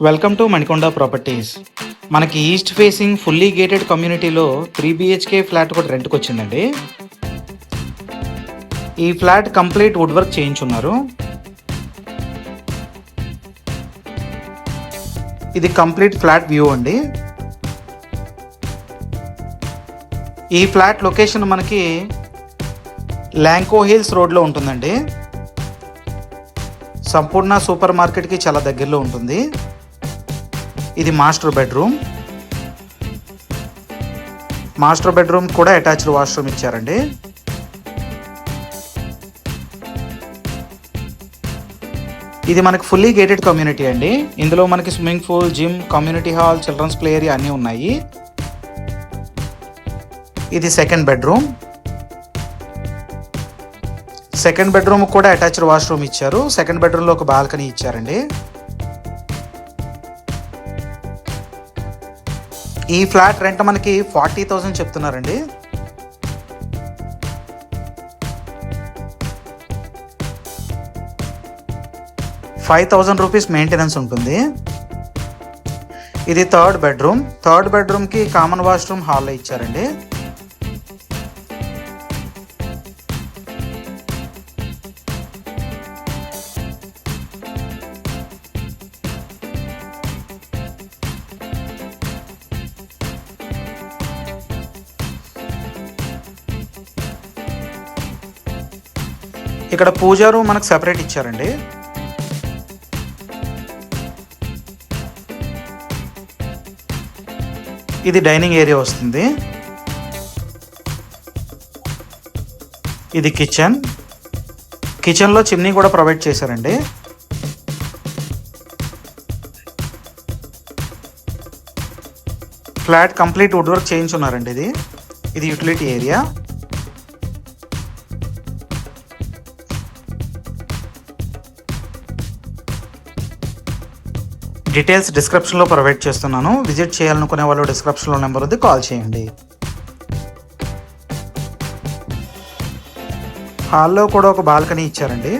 Welcome to Manikonda properties. మనకి east facing fully gated కమ్యూనిటీలో 3 BHK flat కూడా రెంట్కి వచ్చిందండి. ఈ ఫ్లాట్ కంప్లీట్ వుడ్ వర్క్ చేయించున్నారు. ఇది కంప్లీట్ ఫ్లాట్ వ్యూ అండి. ఈ ఫ్లాట్ లొకేషన్ మనకి ల్యాంకో హిల్స్ రోడ్లో ఉంటుందండి. సంపూర్ణ సూపర్ మార్కెట్కి చాలా దగ్గరలో ఉంటుంది. ఇది మాస్టర్ బెడ్రూమ్ కూడా అటాచ్డ్ వాష్రూమ్ ఇచ్చారండి. ఇది మనకి ఫుల్లీ గేటెడ్ కమ్యూనిటీ అండి. ఇందులో మనకి swimming pool, gym, community hall, children's play area అన్నీ ఉన్నాయి. ఇది సెకండ్ బెడ్రూమ్ కూడా అటాచ్డ్ వాష్రూమ్ ఇచ్చారు. సెకండ్ బెడ్రూమ్లో ఒక బాల్కనీ ఇచ్చారండి. ఈ ఫ్లాట్ రెంట్ మనకి 40,000 చెప్తున్నారండి. ₹5,000 మెయింటెనెన్స్ ఉంటుంది. ఇది థర్డ్ బెడ్రూమ్కి కామన్ వాష్రూమ్ హాల్లో ఇచ్చారండి. ఇక్కడ పూజా రూమ్ మనకు సెపరేట్ ఇచ్చారండి. ఇది డైనింగ్ ఏరియా వస్తుంది. ఇది కిచెన్లో చిమ్నీ కూడా ప్రొవైడ్ చేశారండి. ఫ్లాట్ కంప్లీట్ వుడ్ వర్క్ చేయించున్నారండి. ఇది యూటిలిటీ ఏరియా. డీటెయిల్స్ డిస్క్రిప్షన్లో ప్రొవైడ్ చేస్తున్నాను. విజిట్ చేయాలనుకునే వాళ్ళు డిస్క్రిప్షన్లో నెంబర్ ఉంది, కాల్ చేయండి. హాల్లో కూడా ఒక బాల్కనీ ఇచ్చారండి.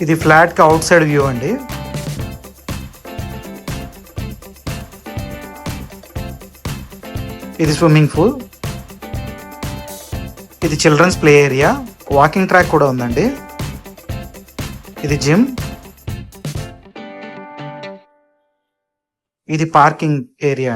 ఇది ఫ్లాట్కి అవుట్ సైడ్ వ్యూ అండి. ఇది స్విమ్మింగ్ పూల్. ఇది children's play area, walking track కూడా ఉందండి. ఇది జిమ్. ఇది పార్కింగ్ ఏరియా.